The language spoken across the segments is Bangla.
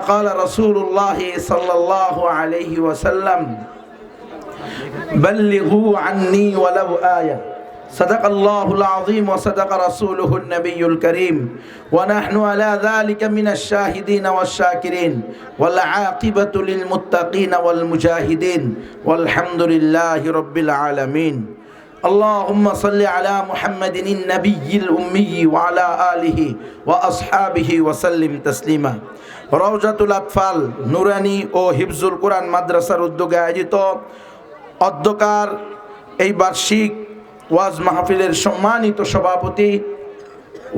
قال رسول الله صلى الله عليه وسلم بلغوا عني ولو آية صدق الله العظيم وصدق رسوله النبي الكريم ونحن على ذلك من الشاهدين والشاكرين والعاقبة للمتقين والمجاهدين والحمد لله رب العالمين اللهم صل على محمد النبي الأمي وعلى آله وأصحابه وسلم تسليما রওজাতুল আতফাল নুরানি ও হিফজুল কোরআন মাদ্রাসার উদ্যোগে আয়োজিত অধ্যকার এই বার্ষিক ওয়াজ মাহফিলের সম্মানিত সভাপতি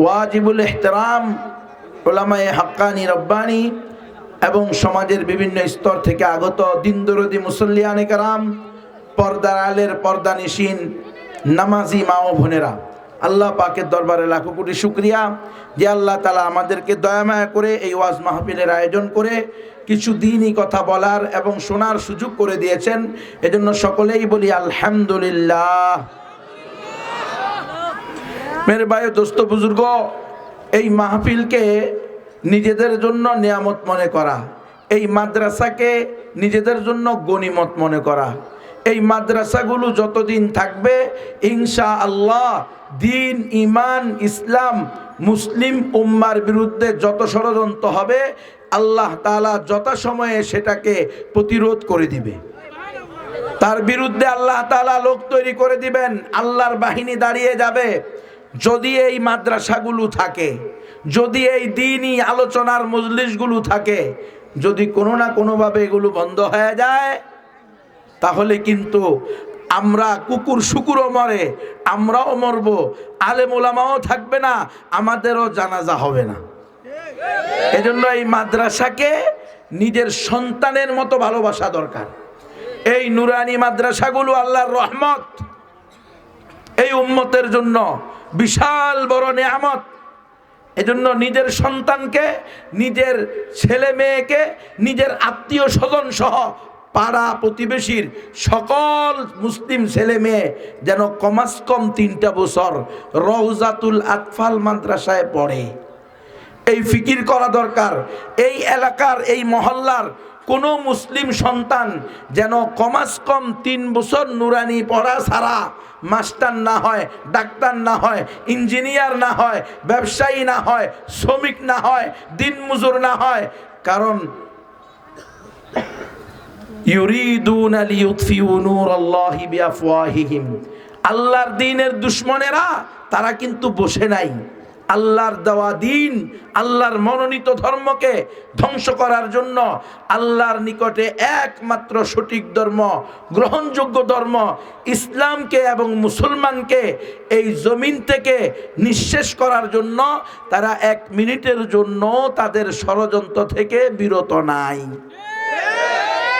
ওয়াজিবুল ইহতিরাম উলামায়ে হাক্কানি রব্বানি এবং সমাজের বিভিন্ন স্তর থেকে আগত দিনদরদি মুসল্লিয়ানে কেরাম, পর্দার আলের পর্দানিশীন নামাজি মা ও বোনেরা, আল্লাহ পাকের দরবারে লাখো কোটি শুকরিয়া যে আল্লাহ তাআলা আমাদেরকে দয়ামায়া করে এই ওয়াজ মাহফিলের আয়োজন করে কিছু দিনই কথা বলার এবং শোনার সুযোগ করে দিয়েছেন। এজন্য সকলেই বলি আলহামদুলিল্লাহ। মেরে ভাই দোস্ত বুজুর্গ, এই মাহফিলকে নিজেদের জন্য নিয়ামত মনে করা, এই মাদ্রাসাকে নিজেদের জন্য গনিমত মনে করা, এই মাদ্রাসাগুলো যতদিন থাকবে ইনশাআল্লাহ দিন, ইমান, ইসলাম, মুসলিম উম্মার বিরুদ্ধে যত ষড়যন্ত্র হবে আল্লাহ তাআলা যথাসময়ে সেটাকে প্রতিরোধ করে দিবে। তার বিরুদ্ধে আল্লাহ তাআলা লোক তৈরি করে দিবেন, আল্লাহর বাহিনী দাঁড়িয়ে যাবে। যদি এই মাদ্রাসাগুলো থাকে, যদি এই দিনই আলোচনার মজলিসগুলো থাকে, যদি কোনো না কোনোভাবে এগুলো বন্ধ হয়ে যায় তাহলে কিন্তু আমরা কুকুর শুকুরও মরে, আমরাও মরব, আলেম ওলামাও থাকবে না, আমাদেরও জানাজা হবে না। এজন্য এই মাদ্রাসাকে নিজের সন্তানের মতো ভালোবাসা দরকার। এই নুরানি মাদ্রাসাগুলো আল্লাহর রহমত, এই উম্মতের জন্য বিশাল বড় নেয়ামত। এজন্য নিজের সন্তানকে, নিজের ছেলে মেয়েকে, নিজের আত্মীয় স্বজন সহ পাড়া প্রতিবেশীর সকল মুসলিম ছেলে মেয়ে যেন কমাস কম 3টা বছর রওজাতুল আতফাল মাদ্রাসায় পড়ে, এই ফিকির করা দরকার। এই এলাকার, এই মহল্লার কোনো মুসলিম সন্তান যেন কমাস কম 3 বছর নুরানি পড়া ছাড়া মাস্টার না হয়, ডাক্তার না হয়, ইঞ্জিনিয়ার না হয়, ব্যবসায়ী না হয়, শ্রমিক না হয়, দিনমজুর না হয়। কারণ ইউরিদুনা লিইউতফিউ নূরাল্লাহি বিআফওয়াহিহিম, আল্লাহর দ্বীনের দুশমনেরা তারা কিন্তু বসে নাই। আল্লাহর দেওয়া দ্বীন, আল্লাহর মনোনীত ধর্মকে ধ্বংস করার জন্য, আল্লাহর নিকটে একমাত্র সঠিক ধর্ম, গ্রহণযোগ্য ধর্ম ইসলামকে এবং মুসলমানকে এই জমিন থেকে নিঃশেষ করার জন্য তারা 1 মিনিটের জন্য তাদের ষড়যন্ত্র থেকে বিরত নাই।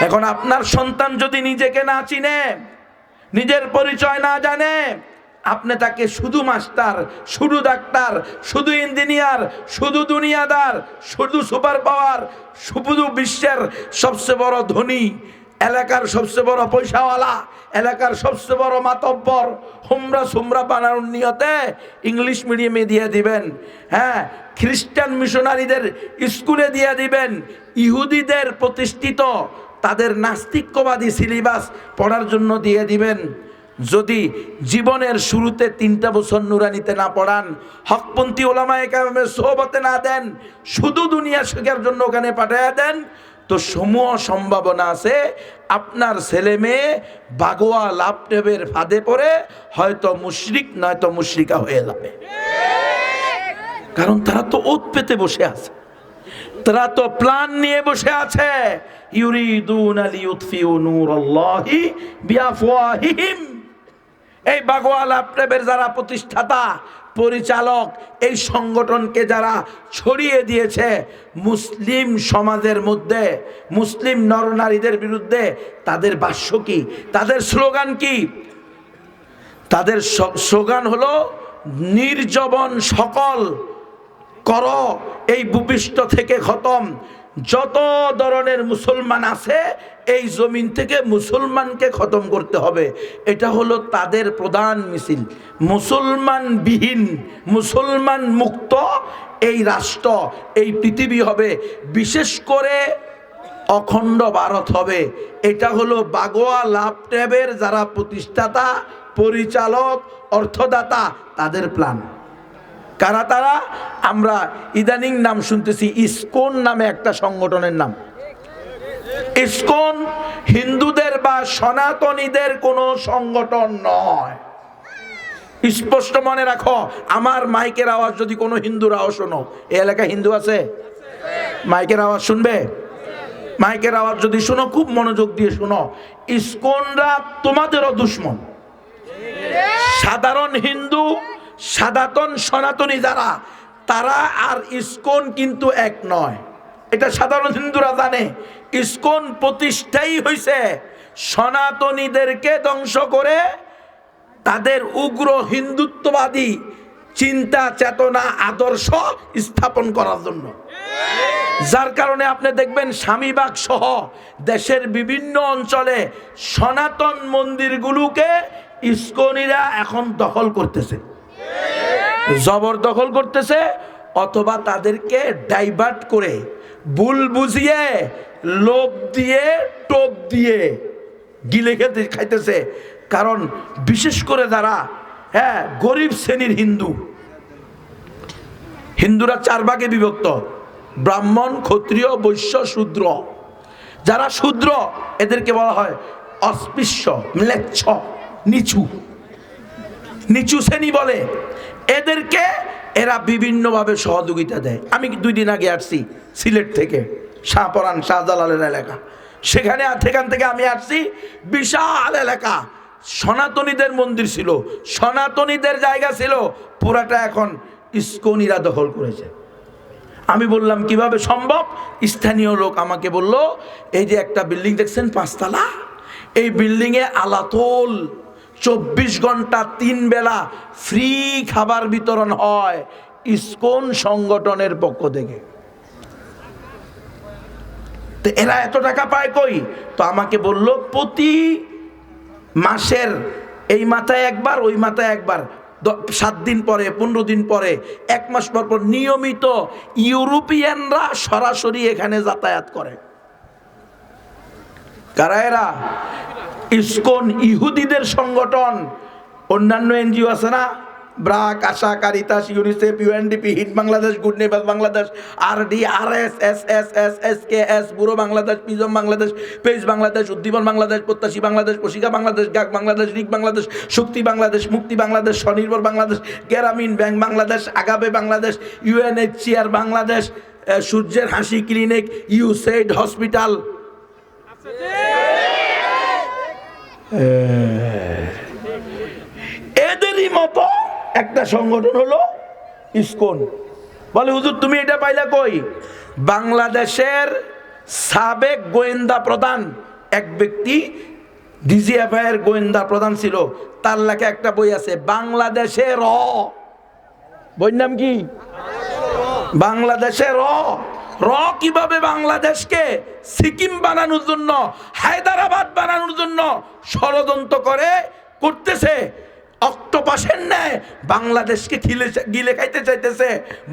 এখন আপনার সন্তান যদি নিজেকে না চিনে, নিজের পরিচয় না জানে, আপনি তাকে শুধু মাস্টার, শুধু ডাক্তার, শুধু ইঞ্জিনিয়ার, শুধু দুনিয়াদার, শুধু সুপার পাওয়ার, শুধু বিশ্বের সবচেয়ে বড় ধনী, এলাকার সবচেয়ে বড় পয়সাওয়ালা, এলাকার সবচেয়ে বড় মাতব্বর হুমরা সুমরা বানানোর নিয়তে ইংলিশ মিডিয়ামে দিয়ে দিবেন, হ্যাঁ, খ্রিস্টান মিশনারিদের স্কুলে দিয়ে দিবেন, ইহুদিদের প্রতিষ্ঠিত তাদের নাস্তিক্যবাদী সিলেবাস পড়ার জন্য দিয়ে দিবেন। যদি জীবনের শুরুতে 3টা বছর নুরানিতে না পড়ান, হকপন্থী ওলামায়ে কেরামের সোহবতে না দেন, শুধু দুনিয়া শেখার জন্য ওখানে পাঠিয়ে দেন, তো সমূহ সম্ভাবনা আছে আপনার ছেলে মেয়ে বাগোয়া লাভটেবের ফাঁদে পড়ে হয়তো মুশরিক নয়তো মুশরিকা হয়ে যাবে। কারণ তারা তো ওত পেতে বসে আছে, তারা তো প্ল্যান নিয়ে বসে আছে। ইউরিদুনা লিইউতফিউ নূরাল্লাহি বিআফওয়াহিহিম, এই বাগোয়া লাভটেবের যারা প্রতিষ্ঠাতা, পরিচালক, এই সংগঠনকে যারা ছড়িয়ে দিয়েছে মুসলিম সমাজের মধ্যে, মুসলিম নরনারীদের বিরুদ্ধে, তাদের ভাষ্য কি, তাদের স্লোগান কি? তাদের স্লোগান হলো নির্জবন সকল কর এই ভূপৃষ্ঠ থেকে খতম, যত ধরনের মুসলমান আছে এই জমিন থেকে মুসলমানকে খতম করতে হবে। এটা হলো তাদের প্রধান মিছিল। মুসলমানবিহীন, মুসলমান মুক্ত এই রাষ্ট্র, এই পৃথিবী হবে, বিশেষ করে অখণ্ড ভারত হবে। এটা হলো বাগোয়া ল্যাপটপের যারা প্রতিষ্ঠাতা, পরিচালক, অর্থদাতা, তাদের প্ল্যান। কারা তারা? আমরা ইদানিং নাম শুনতেছি ইসকন নামে একটা সংগঠনের নাম। ইসকন হিন্দুদের বা সনাতনীদের কোনো সংগঠন নয়। স্পষ্ট মনে রাখো, আমার মাইকের আওয়াজ যদি কোনো হিন্দুরাও শোনো, এই এলাকায় হিন্দু আছে? মাইকের আওয়াজ শুনবে? মাইকের আওয়াজ যদি শোনো, খুব মনোযোগ দিয়ে শোনো। ইসকনরা তোমাদেরও দুশ্মন। সাধারণ হিন্দু, সনাতন সনাতনী যারা, তারা আর ইসকন কিন্তু এক নয়। এটা সাধারণ হিন্দুরা জানে। ইসকন প্রতিষ্ঠাই হয়েছে সনাতনীদেরকে ধ্বংস করে তাদের উগ্র হিন্দুত্ববাদী চিন্তা চেতনা আদর্শ স্থাপন করার জন্য। যার কারণে আপনি দেখবেন স্বামীবাগ সহ দেশের বিভিন্ন অঞ্চলে সনাতন মন্দিরগুলোকে ইসকনিরা এখন দখল করতেছে, জবরদখল করতেছে, অথবা তাদেরকে ডাইভার্ট করে ভুল বুঝিয়ে লোভ দিয়ে টোপ দিয়ে গিলে খেতে খাইতেছে। কারণ বিশেষ করে যারা গরিব শ্রেণীর হিন্দু, হিন্দুরা 4 ভাগে বিভক্ত: ব্রাহ্মণ, ক্ষত্রিয়, বৈশ্য, শূদ্র। যারা শূদ্র এদেরকে বলা হয় অস্পৃশ্য, ম্লেচ্ছ, নিচু, নিচু শ্রেণী বলে। এদেরকে এরা বিভিন্নভাবে সহযোগিতা দেয়। আমি 2 দিন আগে আসছি সিলেট থেকে, শাহপরান, শাহজালালের এলাকা। সেখান থেকে আমি আসছি, বিশাল এলাকা, সনাতনীদের মন্দির ছিল, সনাতনীদের জায়গা ছিল, পুরাটা এখন ইসকনিরা দখল করেছে। আমি বললাম কিভাবে সম্ভব? স্থানীয় লোক আমাকে বলল, এই যে একটা বিল্ডিং দেখছেন 5 তলা, এই বিল্ডিংয়ে আলাতল 24 ঘন্টা 3 বেলা ফ্রি খাবার বিতরণ হয় ইসকন সংগঠনের পক্ষ থেকে। তো এরা এত টাকা পায় কই? তো আমাকে বলল প্রতি মাসের এই মাথায় একবার, ওই মাথায় একবার, 7 দিন পরে, 15 দিন পরে, 1 মাস পর পর নিয়মিত ইউরোপিয়ানরা সরাসরি এখানে যাতায়াত করে। কারা এরা? ইসকন ইহুদিদের সংগঠন। অন্যান্য এনজিও আছে না, BRAC, ASA, Caritas, UNICEF, UNDP, HEED Bangladesh, Good Neighbors Bangladesh, RD, RS, SSS, SKS, Bureau Bangladesh, পিজম বাংলাদেশ, পেজ বাংলাদেশ, উদ্দীপন বাংলাদেশ, প্রত্যাশী বাংলাদেশ, প্রশিকা বাংলাদেশ, গাক বাংলাদেশ, রিক বাংলাদেশ, শক্তি বাংলাদেশ, মুক্তি বাংলাদেশ, স্বনির্ভর বাংলাদেশ, গ্রামীণ ব্যাংক বাংলাদেশ, আগাবে বাংলাদেশ, ইউএনএইচসিআর বাংলাদেশ, সূর্যের হাসি ক্লিনিক, ইউসেড হসপিটাল। এদেরই মতো একটা সংগঠন হলো ইসকন। বলে হুজুর তুমি এটা পাইলা কই? বাংলাদেশের সাবেক গোয়েন্দা প্রধান এক ব্যক্তি, ডিজিএফআই এর গোয়েন্দা প্রধান ছিল, তার লেখা একটা বই আছে বাংলাদেশের বইয়ের নাম কি? বাংলাদেশের কিভাবে বাংলাদেশকে সিকিম বানানোর জন্য, হায়দ্রাবাদ বানানোর জন্য ষড়যন্ত্র করতেছে, অক্টোপাসের ন্যায় বাংলাদেশকে গিলে খাইতে চাইতেছে,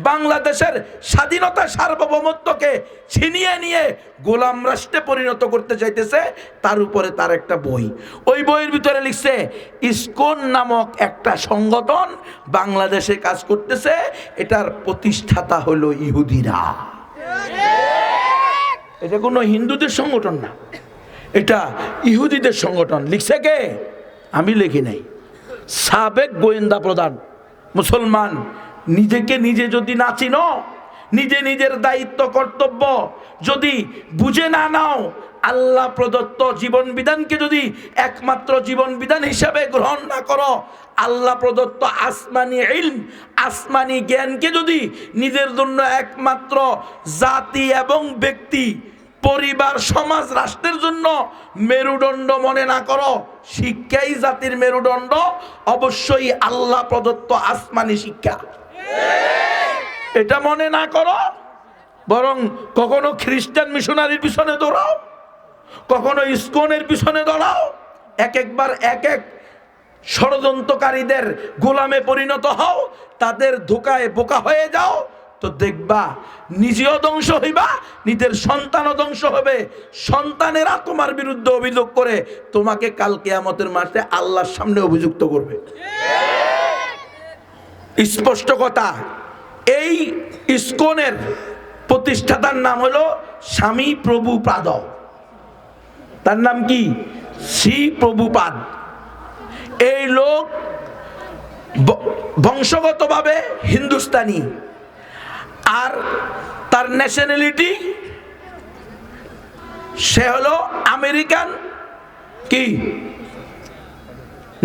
বাংলাদেশের স্বাধীনতা সার্বভৌমত্বকে ছিনিয়ে নিয়ে গোলাম রাষ্ট্রে পরিণত করতে চাইতেছে। তার উপরে তার একটা বই, ওই বইয়ের ভিতরে লিখছে ইসকন নামক একটা সংগঠন বাংলাদেশে কাজ করতেছে, এটার প্রতিষ্ঠাতা হলো ইহুদিরা। এটা কোনো হিন্দুদের সংগঠন না, এটা ইহুদিদের সংগঠন। লিখছে কে? আমি লিখি নাই, সাবেক গোয়েন্দা প্রধান। মুসলমান, নিজেকে নিজে যদি না চিনো, নিজে নিজের দায়িত্ব কর্তব্য যদি বুঝে না নাও, আল্লাহ প্রদত্ত জীবন বিধানকে যদি একমাত্র জীবন বিধান হিসাবে গ্রহণ না করো, আল্লাহ প্রদত্ত আসমানি ইলম, আসমানি জ্ঞানকে যদি নিজের জন্য একমাত্র জাতি এবং ব্যক্তি, পরিবার, সমাজ, রাষ্ট্রের জন্য মেরুদণ্ড মনে না করো, শিক্ষাই জাতির মেরুদণ্ড, অবশ্যই আল্লাহ প্রদত্ত আসমানি শিক্ষা, এটা মনে না করো, বরং কখনো খ্রিস্টান মিশনারির পিছনে দৌড়াও, কখনো ইসকনের পিছনে দৌড়াও, এক একবার এক এক ষড়যন্ত্রকারীদের গোলামে পরিণত হও, তাদের ধোকায় বোকা হয়ে যাও, তো দেখবা নিজেও ধ্বংস হইবা, নিজের সন্তানও ধ্বংস হবে। সন্তানেরা তোমার বিরুদ্ধে অভিযোগ করে তোমাকে কাল কিয়ামতের মাঠে আল্লাহর সামনে অভিযুক্ত করবে। স্পষ্ট কথা। এই ইসকনের প্রতিষ্ঠাতার নাম হলো স্বামী প্রভুপাদ। তার নাম কি? শ্রী প্রভুপাদ। এই লোক বংশগতভাবে হিন্দুস্তানি, আর তার ন্যাশনালিটি সে হলো আমেরিকান কি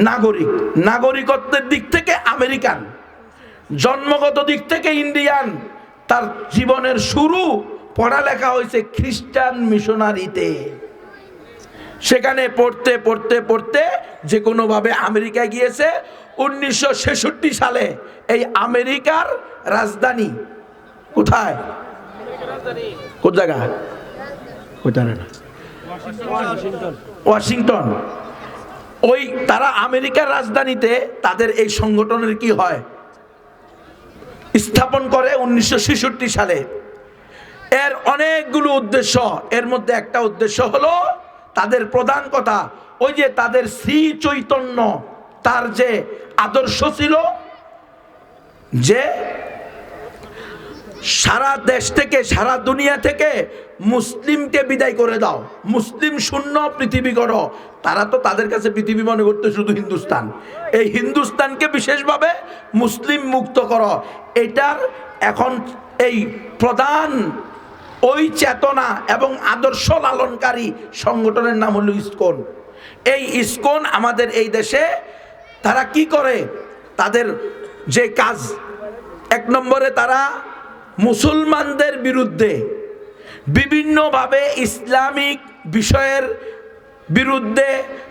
নাগরিক। নাগরিকত্বের দিক থেকে আমেরিকান, জন্মগত দিক থেকে ইন্ডিয়ান। তার জীবনের শুরু পড়ালেখা হয়েছে খ্রিস্টান মিশনারিতে। সেখানে পড়তে পড়তে পড়তে যে কোনোভাবে আমেরিকায় গিয়েছে। 1966 সালে এই আমেরিকার রাজধানী কোথায়? কোন জায়গা? ওয়াশিংটন। ওই তারা আমেরিকার রাজধানীতে তাদের এই সংগঠনের কি হয় স্থাপন করে 1966 সালে। এর অনেকগুলো উদ্দেশ্য, এর মধ্যে একটা উদ্দেশ্য হলো তাদের প্রধান কথা ওই যে তাদের শ্রী চৈতন্য, তার যে আদর্শ ছিল যে সারা দেশ থেকে সারা দুনিয়া থেকে মুসলিমকে বিদায় করে দাও, মুসলিম শূন্য পৃথিবী করো। তারা তো তাদের কাছে পৃথিবী মনে করতে শুধু হিন্দুস্তান, এই হিন্দুস্তানকে বিশেষভাবে মুসলিম মুক্ত করো। এটার এখন এই প্রধান ওই চেতনা এবং আদর্শ লালনকারী সংগঠনের নাম হলো ইসকন। এই ইসকন আমাদের এই দেশে তারা কি করে? তাদের যে কাজ, এক নম্বরে তারা মুসলমানদের বিরুদ্ধে বিভিন্নভাবে ইসলামিক বিষয়ের বিরুদ্ধে,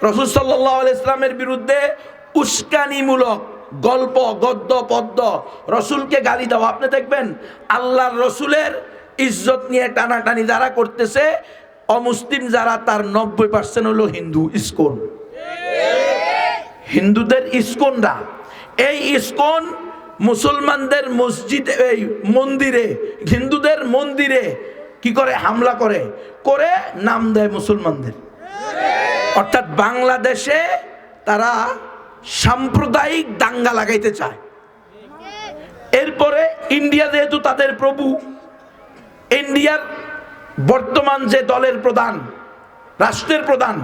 রাসূল সাল্লাল্লাহু আলাইহি ওয়াসাল্লামের বিরুদ্ধে উস্কানিমূলক গল্প, গদ্য, পদ্য, রসুলকে গালি দেওয়া। আপনি দেখবেন আল্লাহর রসুলের ইজ্জত নিয়ে টানাটানি যারা করতেছে, অমুসলিম যারা, তার 90% হলো হিন্দু। ইসকন, হিন্দুদের ইসকনরা। এই ইসকন মুসলমানদের মসজিদে, এই মন্দিরে, হিন্দুদের মন্দিরে কি করে? হামলা করে, করে নাম দেয় মুসলমানদের। অর্থাৎ বাংলাদেশে তারা সাম্প্রদায়িক দাঙ্গা লাগাইতে চায়। এরপরে ইন্ডিয়া যেহেতু তাদের প্রভু, ইন্ডিয়ার বর্তমান যে দলের প্রধান, রাষ্ট্রের প্রধান,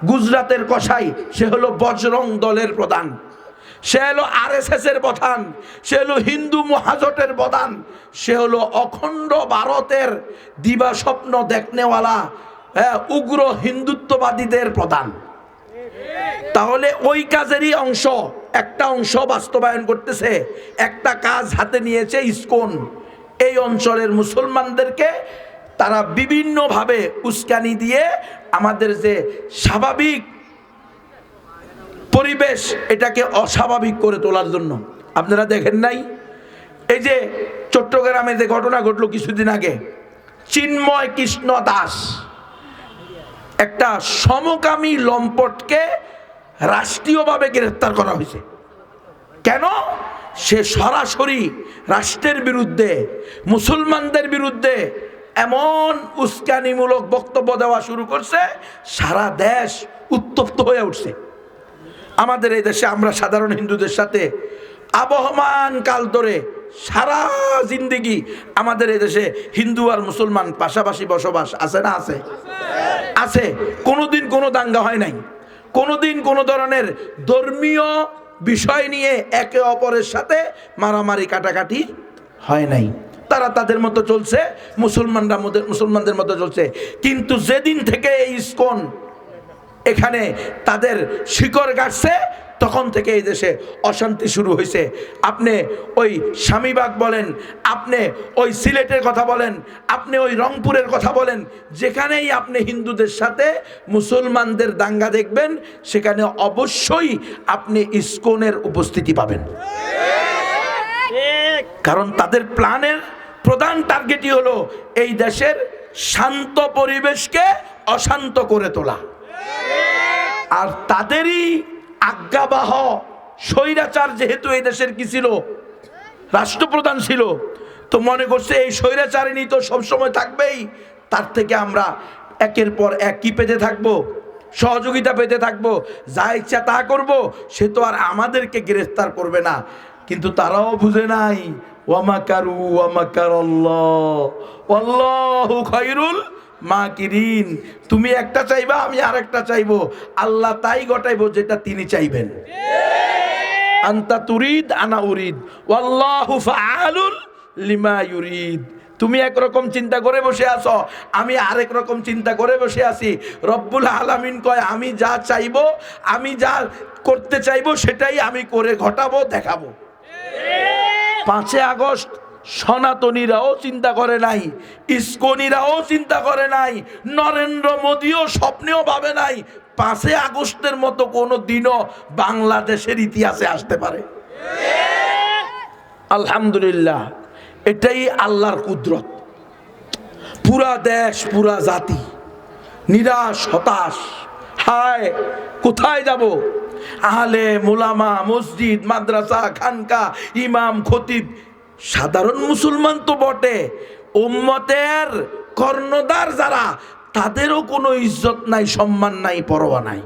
গুজরাটের কসাই, সে হলো বজরং দলের প্রধান, সে হলো RSS এর প্রধান, সে হলো হিন্দু মহাজোটের প্রধান, সে হলো অখণ্ড ভারতের দিবা স্বপ্ন দেখনেওয়ালা উগ্র হিন্দুত্ববাদীদের প্রধান। তাহলে ওই কাজেরই অংশ, একটা অংশ বাস্তবায়ন করতেছে, একটা কাজ হাতে নিয়েছে ইসকন। এই অঞ্চলের মুসলমানদেরকে তারা বিভিন্নভাবে উস্কানি দিয়ে আমাদের যে স্বাভাবিক পরিবেশ, এটাকে অস্বাভাবিক করে তোলার জন্য। আপনারা দেখেন নাই এই যে চট্টগ্রামে যে ঘটনা ঘটলো কিছুদিন আগে, চিন্ময় কৃষ্ণ দাস, একটা সমকামী লম্পটকে রাষ্ট্রীয়ভাবে গ্রেফতার করা হয়েছে। কেন? সে সরাসরি রাষ্ট্রের বিরুদ্ধে, মুসলমানদের বিরুদ্ধে এমন উস্কানিমূলক বক্তব্য দেওয়া শুরু করছে, সারা দেশ উত্তপ্ত হয়ে উঠছে। আমাদের এই দেশে আমরা সাধারণ হিন্দুদের সাথে আবহমান কাল ধরে সারা জিন্দেগি আমাদের এই দেশে হিন্দু আর মুসলমান পাশাপাশি বসবাস আছে না? আছে, আছে। কোনোদিন কোনো দাঙ্গা হয় নাই, কোনোদিন কোনো ধরনের ধর্মীয় বিষয় নিয়ে একে অপরের সাথে মারামারি কাটাকাটি হয় নাই। তারা তাদের মতো চলছে, মুসলমানরা মুসলমানদের মতো চলছে। কিন্তু যেদিন থেকে এই ইসকন এখানে তাদের শিকড় গাড়ছে, তখন থেকে এই দেশে অশান্তি শুরু হয়েছে। আপনি ওই স্বামীবাগ বলেন, আপনি ওই সিলেটের কথা বলেন, আপনি ওই রংপুরের কথা বলেন, যেখানেই আপনি হিন্দুদের সাথে মুসলমানদের দাঙ্গা দেখবেন, সেখানে অবশ্যই আপনি ইসকনের উপস্থিতি পাবেন। কারণ তাদের প্ল্যানের প্রধান টার্গেটই হলো এই দেশের শান্ত পরিবেশকে অশান্ত করে তোলা। আর তাদেরই আজ্ঞাবাহ স্বৈরাচার, যেহেতু এই দেশের কি ছিল, রাষ্ট্রপ্রধান ছিল, তো মনে করছে এই স্বৈরাচারিণী তো সবসময় থাকবেই, তার থেকে আমরা একের পর এক কি পেতে থাকবো, সহযোগিতা পেতে থাকবো, যা ইচ্ছা তা করব, সে তো আর আমাদেরকে গ্রেফতার করবে না। কিন্তু তারাও বুঝে নাই, ওয়ামাকারু ওয়ামাকারাল্লাহ ওয়াল্লাহু খায়রুল মাকিরিন। তুমি একটা চাইবা, আমি আরেকটা চাইবো, আল্লাহ তাই ঘটাইবো যেটা তিনি চাইবেন। আনতা তুরিদ আনা উরিদ ওয়াল্লাহু ফাআলুল লিমা ইউরিদ। তুমি একরকম চিন্তা করে বসে আছো, আমি আরেক রকম চিন্তা করে বসে আছি। রব্বুল আলামিন কয়, আমি যা চাইবো, আমি যা করতে চাইবো সেটাই আমি করে ঘটাবো, দেখাবো। 5 আগস্ট সনাতনীরাও চিন্তা করে নাই, ইসকনিরাও চিন্তা করে নাই, নরেন্দ্র মোদীও স্বপ্নেও ভাবে নাই 5 আগস্টের মতো কোনো দিনও বাংলাদেশের ইতিহাসে আসতে পারে। আলহামদুলিল্লাহ, এটাই আল্লাহর কুদরত। পুরা দেশ, পুরা জাতি নিরাশ, হতাশ, হায় কোথায় যাব? আহলে মোলামা, মসজিদ, মাদ্রাসা, খানকা, ইমাম, খতিব, সাধারণ মুসলমান তো বটে, উম্মতের কর্ণধার যারা, তাদেরও কোনো ইজ্জত নাই, সম্মান নাই, পরোয়া নাই।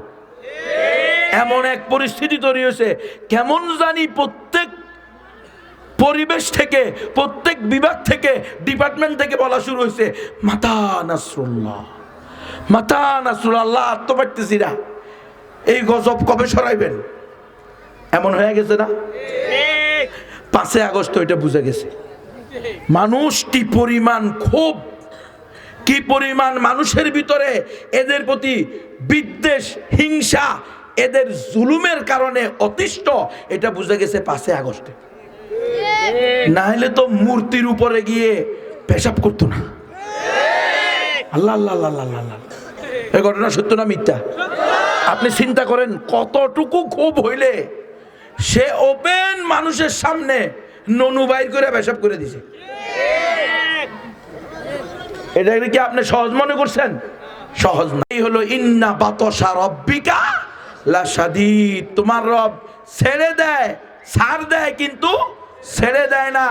এমন এক পরিস্থিতি তৈরি হয়েছে, কেমন জানি প্রত্যেক পরিবেশ থেকে, প্রত্যেক বিভাগ থেকে, ডিপার্টমেন্ট থেকে বলা শুরু হয়েছে, মাতা নাসরুল্লাহ, মাতা নাসরুল্লাহ, আত্মপাঠতেছিরা এই গজব কবে সরাইবেন? এমন হয়ে গেছে না? 5 আগস্ট এটা বুঝে গেছে। মানুষ কি পরিমাণ ক্ষোভ, কি পরিমাণ মানুষের ভিতরে এদের প্রতি বিদ্বেষ, হিংসা, এদের জুলুমের কারণে অতিষ্ঠ, এটা বুঝে গেছে 5 আগস্টে। না হলে তো মূর্তির উপরে গিয়ে পেশাব করতো না। আল্লাহ আল্লাহ আল্লাহ আল্লাহ, এই ঘটনা সত্য না মিথ্যা? আপনি চিন্তা করেন কতটুকু ক্ষোভ হইলে সে ওপেন মানুষের সামনে ননু বাইর করে পেশাব করে দিছে। এটা কি আপনি সহজ মনে করছেন? সহজ না। এই হলো ইন্না বাতশা রাব্বিকা লাশাদীদ। তোমার রব ছেড়ে দেয়, ছাড় দেয়, কিন্তু ছেড়ে দেয় না।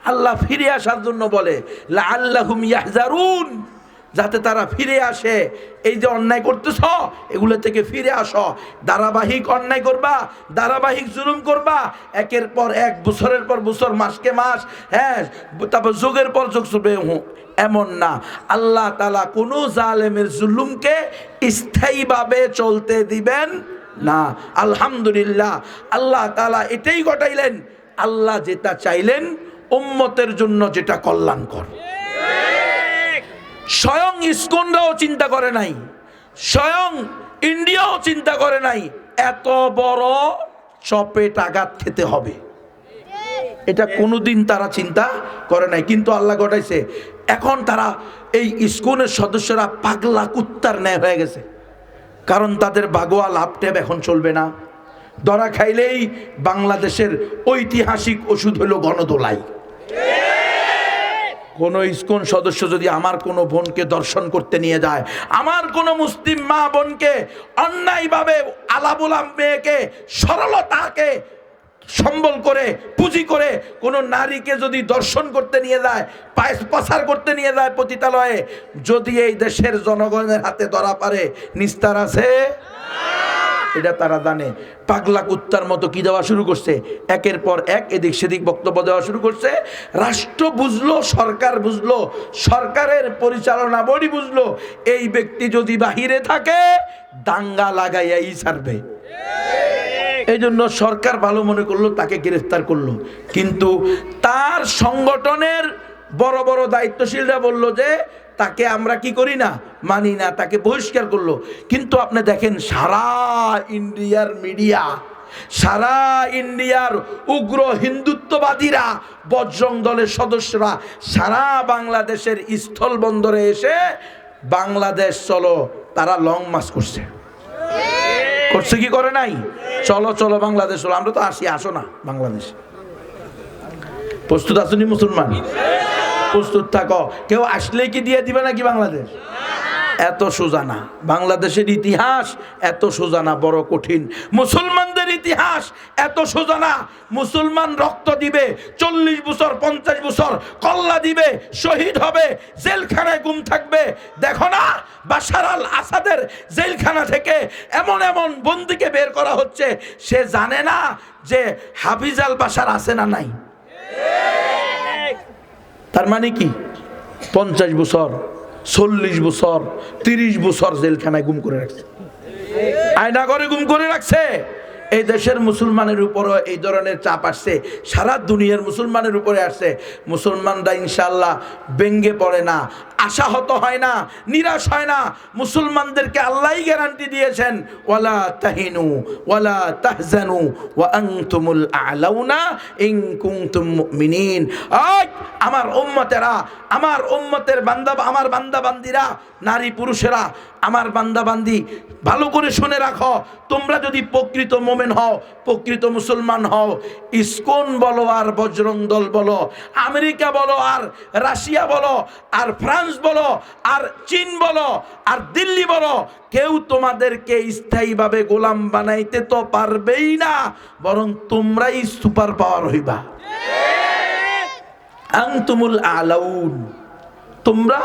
আল্লাহ ফিরে আসার জন্য বলে, লাআল্লাহুম ইয়াহজারুন, যাতে তারা ফিরে আসে। এই যে অন্যায় করতেছ, এগুলো থেকে ফিরে আসো। ধারাবাহিক অন্যায় করবা, ধারাবাহিক জুলুম করবা, একের পর এক, বছরের পর বছর, মাসকে মাস, হ্যাঁ, তারপর যুগের পর যুগ চলবে, এমন না। আল্লাহ তাআলা কোনো জালেমের জুলুমকে স্থায়ীভাবে চলতে দিবেন না। আলহামদুলিল্লাহ, আল্লাহ তাআলা এটাই ঘটাইলেন। আল্লাহ যেটা চাইলেন উম্মতের জন্য, যেটা কল্যাণকর। স্বয়ং ইসকনরাও চিন্তা করে নাই, স্বয়ং ইন্ডিয়াও চিন্তা করে নাই এত বড় চপেট আঘাত খেতে হবে। এটা কোনোদিন তারা চিন্তা করে নাই, কিন্তু আল্লাহ ঘটাইছে। এখন তারা, এই ইসকনের সদস্যরা পাগলা কুত্তার ন্যায় হয়ে গেছে। কারণ তাদের বাগোয়া লাভটেব এখন চলবে না। ধরা খাইলেই বাংলাদেশের ঐতিহাসিক ওষুধ হলো গণদোলাই। কোন ইসকন সদস্য যদি আমার কোনো বোনকে দর্শন করতে নিয়ে যায়, আমার কোনো মুসলিম মা বোনকে অন্যায়ভাবে, আলাবুলাম মেয়েকে, সরলতাকে সম্বল করে, পুঁজি করে কোনো নারীকে যদি দর্শন করতে নিয়ে যায়, পাচার করতে নিয়ে যায় পতিতালয়ে, যদি এই দেশের জনগণের হাতে ধরা পারে, নিস্তার আছে? এটা তারা জানে। পাগলা কুত্তার মতো কি দেওয়া শুরু করছে, একের পর এক এদিক সেদিক বক্তব্য দেওয়া শুরু করছে। রাষ্ট্র বুঝলো, সরকার বুঝলো, সরকারের পরিচালনা বডি বুঝলো, এই ব্যক্তি যদি বাহিরে থাকে দাঙ্গা লাগাইয়াই ছাড়বে। এই জন্য সরকার ভালো মনে করলো, তাকে গ্রেফতার করলো। কিন্তু তার সংগঠনের বড় বড় দায়িত্বশীলরা বলল যে তাকে আমরা কি করি না, মানি না, তাকে বহিষ্কার করলো। কিন্তু আপনি দেখেন সারা ইন্ডিয়ার মিডিয়া, সারা ইন্ডিয়ার উগ্র হিন্দুত্ববাদীরা, বজরং দলের সদস্যরা সারা বাংলাদেশের স্থল বন্দরে এসে বাংলাদেশ চলো, তারা লং মার্চ করছে। করছে কি করে নাই? চলো চলো বাংলাদেশ চলো। আমরা তো আসি, আসো না বাংলাদেশ। প্রস্তুত আছেন মুসলমান? প্রস্তুত থাকো। কেউ আসলে কি দিয়ে দিবে নাকি বাংলাদেশ? এত সোজা না। বাংলাদেশের ইতিহাস এত সোজা না, বড় কঠিন। মুসলমানদের ইতিহাস এত সোজা না। মুসলমান রক্ত দিবে 40 বছর 50 বছর, কল্লা দিবে, শহীদ হবে, জেলখানায় গুম থাকবে। দেখো না বাশার আল আসাদের জেলখানা থেকে এমন এমন বন্দীকে বের করা হচ্ছে, সে জানে না যে হাফিজ আল বাশার আছে না নাই। তার মানে কি 50 বছর 40 বছর 30 বছর জেলখানায় গুম করে রাখছে, আয়না করে গুম করে রাখছে। এই দেশের মুসলমানের উপরও এই ধরনের চাপ আসছে, সারা দুনিয়ার মুসলমানের উপরে আসছে। মুসলমানরা ইনশাআল্লাহ ব্যঙ্গে পড়ে না, আশাহত হয় না, নিরাশ হয় না। মুসলমানদেরকে আল্লাহই গ্যারান্টি দিয়েছেন, ওয়ালা তাহিনু ওয়ালা তাহজানু ওয়া আনতুমুল আ'লাউনা ইন কুনতুম মুমিনিন। আজ আমার উম্মতেরা, আমার উম্মতের বান্দা, আমার বান্দা বান্দিরা, নারী পুরুষেরা, আমার বান্দা বান্দি, ভালো করে শুনে রাখো। তোমরা যদি প্রকৃত মোমেন হও, প্রকৃত মুসলমান হও, ইসকন বলো আর বজরং দল বলো, আমেরিকা বলো আর রাশিয়া বলো আর ফ্রান্স বলো আর চীন বলো আর দিল্লি বলো, কেউ তোমাদেরকে স্থায়ীভাবে গোলাম বানাইতে তো পারবেই না, বরং তোমরাই সুপার পাওয়ার হইবা। আনতুমুল আলাউন, তোমরা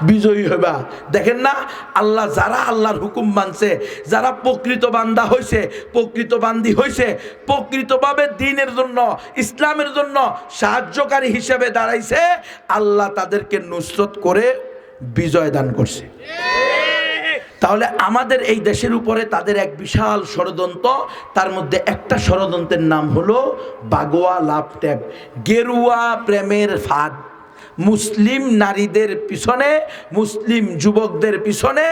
বিজয়ী হইবা। দেখেন না, আল্লাহ যারা আল্লাহর হুকুম মানছে, যারা প্রকৃত বান্দা হয়েছে, প্রকৃত বান্দি হয়েছে, প্রকৃতভাবে দ্বীনের জন্য, ইসলামের জন্য সাহায্যকারী হিসেবে দাঁড়াইছে, আল্লাহ তাদেরকে নুসরত করে বিজয় দান করছে। তাহলে আমাদের এই দেশের উপরে তাদের এক বিশাল ষড়যন্ত্র, তার মধ্যে একটা ষড়যন্ত্রের নাম হলো বাগোয়া লাভ ট্যাব, গেরুয়া প্রেমের ফাঁদ। মুসলিম নারীদের পিছনে, মুসলিম যুবকদের পিছনে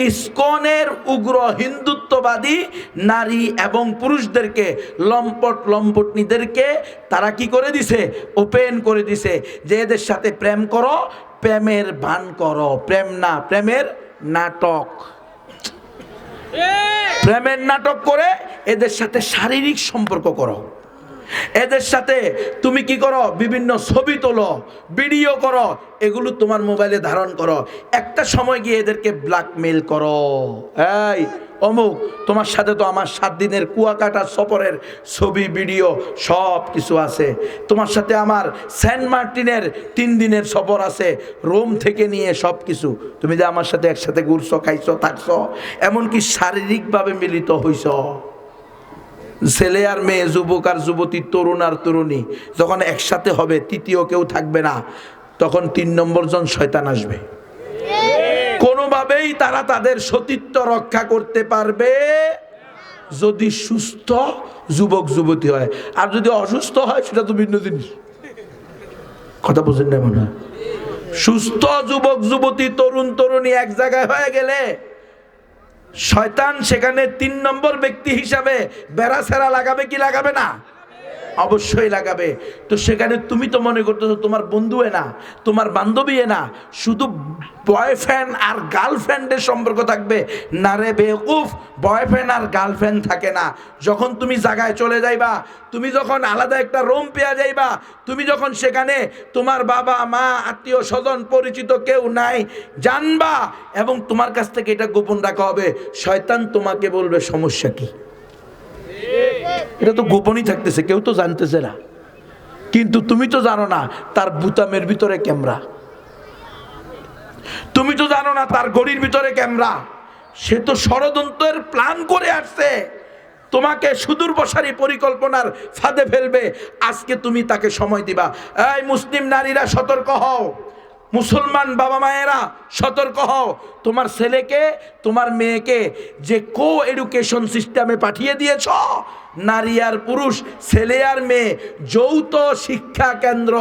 ইসকনের উগ্র হিন্দুত্ববাদী নারী এবং পুরুষদেরকে, লম্পটনিদেরকে তারা কি করে দিছে? ওপেন করে দিছে যে এদের সাথে প্রেম করো, প্রেমের ভান করো। প্রেম না, প্রেমের নাটক। প্রেমের নাটক করে এদের সাথে শারীরিক সম্পর্ক করো। এদের সাথে তুমি কি করো? বিভিন্ন ছবি তোলো, ভিডিও করো, এগুলো তোমার মোবাইলে ধারণ করো। একটা সময় গিয়ে এদেরকে ব্ল্যাকমেল করো, এই অমুক তোমার সাথে তো আমার 7 দিনের কুয়াকাটা সফরের ছবি ভিডিও সব কিছু আছে, তোমার সাথে আমার সেন্ট মার্টিনের 3 দিনের সফর আছে, রোম থেকে নিয়ে সব কিছু। তুমি যে আমার সাথে একসাথে ঘুরছো, খাইছো, থাকছো, এমনকি শারীরিকভাবে মিলিত হইছ। ছেলে আর মেয়ে, যুবক আর যুবতী, তরুণ আর তরুণী যখন একসাথে হবে, তৃতীয় কেউ থাকবে না, তখন 3 নম্বর জন শয়তান আসবে। কোনোভাবেই তারা তাদের সতীত্ব রক্ষা করতে পারবে যদি সুস্থ যুবক যুবতী হয়। আর যদি অসুস্থ হয় সেটা তো ভিন্ন জিনিস। কথা বুঝেন না মনে হয়? সুস্থ যুবক যুবতী, তরুণ তরুণী এক জায়গায় হয়ে গেলে শয়তান সেখানে 3 নম্বর ব্যক্তি হিসাবে বেড়া সেরা লাগাবে কি লাগাবে না? অবশ্যই লাগাবে। তো সেখানে তুমি তো মনে করতেছো তোমার বন্ধু না, তোমার বান্ধবী না, শুধু বয়ফ্রেন্ড আর গার্লফ্রেন্ডের সম্পর্ক থাকবে না রে বেকুফ। বয়ফ্রেন্ড আর গার্লফ্রেন্ড থাকে না। যখন তুমি জায়গায় চলে যাইবা, তুমি যখন আলাদা একটা রুম পেয়ে যাইবা, তুমি যখন সেখানে তোমার বাবা মা আত্মীয় স্বজন পরিচিত কেউ নাই জানবা, এবং তোমার কাছ থেকে এটা গোপন রাখা হবে, শয়তান তোমাকে বলবে সমস্যা কি? এটা তো গোপনই থাকতেছে, কেউ তো জানতেছে না, কিন্তু তুমি তো জানো না তার বুতামের ভিতরে ক্যামেরা, তুমি তো জানো না তার ঘড়ির ভিতরে ক্যামেরা। সে তো ষড়যন্ত্রের প্ল্যান করে আসছে, তোমাকে সুদূর প্রসারী পরিকল্পনার ফাঁদে ফেলবে। আজকে তুমি তাকে সময় দিবা। এই মুসলিম নারীরা সতর্ক হও, মুসলমান বাবা মায়েরা সতর্ক হও। তোমার ছেলেকে, তোমার মেয়েকে যে কো এডুকেশন সিস্টেমে পাঠিয়ে দিয়েছ, নারী আর পুরুষ, ছেলে আর মেয়ে, যৌথ শিক্ষা কেন্দ্র,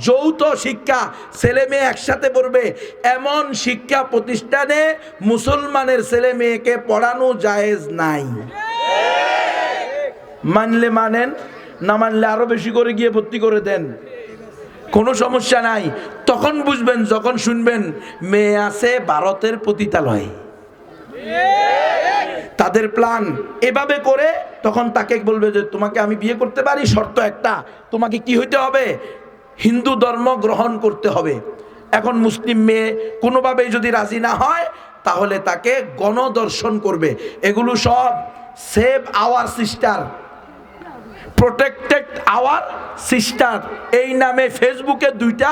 যৌথ শিক্ষা, ছেলে মেয়ে একসাথে পড়বে, এমন শিক্ষা প্রতিষ্ঠানে মুসলমানের ছেলে মেয়েকে পড়ানো জায়েজ নাই। মানলে মানেন, না মানলে আরো বেশি করে গিয়ে ভর্তি করে দেন, কোনো সমস্যা নাই। তখন বুঝবেন যখন শুনবেন মেয়ে আছে ভারতের পতিতালয়ে, তাদের প্ল্যান এভাবে করে, তখন তাকে বলবে যে তোমাকে আমি বিয়ে করতে পারি, শর্ত একটা, তোমাকে কি হইতে হবে? হিন্দু ধর্ম গ্রহণ করতে হবে। এখন মুসলিম মেয়ে কোনোভাবেই যদি রাজি না হয় তাহলে তাকে গণধর্ষণ করবে। এগুলো সব save our sister, protected our sister, এই নামে ফেসবুকে দুইটা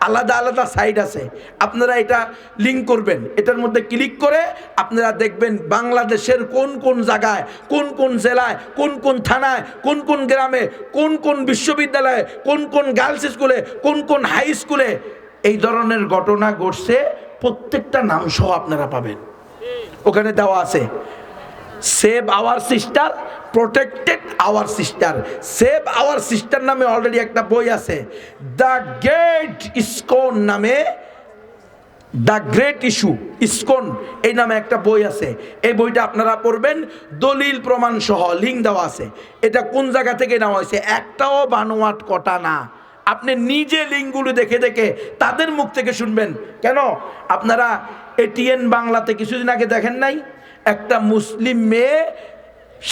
আলাদা আলাদা সাইট আছে। আপনারা এটা লিঙ্ক করবেন, এটার মধ্যে ক্লিক করে আপনারা দেখবেন বাংলাদেশের কোন কোন জায়গায়, কোন কোন জেলায়, কোন কোন থানায়, কোন কোন গ্রামে, কোন কোন বিশ্ববিদ্যালয়ে, কোন কোন গার্লস স্কুলে, কোন কোন হাই স্কুলে এই ধরনের ঘটনা ঘটছে। প্রত্যেকটা নাম সহ আপনারা পাবেন, ওখানে দেওয়া আছে। Save our sister, protected our sister. Save our sister নামে অলরেডি একটা বই আছে, দ্য গ্রেট ইসকন নামে, দ্য গ্রেট ইস্যু ইসকন এই নামে একটা বই আছে। এই বইটা আপনারা পড়বেন, দলিল প্রমাণ সহ লিঙ্ক দেওয়া আছে। এটা কোন জায়গা থেকে নেওয়া হয়েছে, একটাও বানোয়াট কটা না। আপনি নিজে লিঙ্কগুলো দেখে দেখে তাদের মুখ থেকে শুনবেন। কেন আপনারা এটিএন বাংলাতে কিছুদিন আগে দেখেন নাই, একটা মুসলিম মেয়ে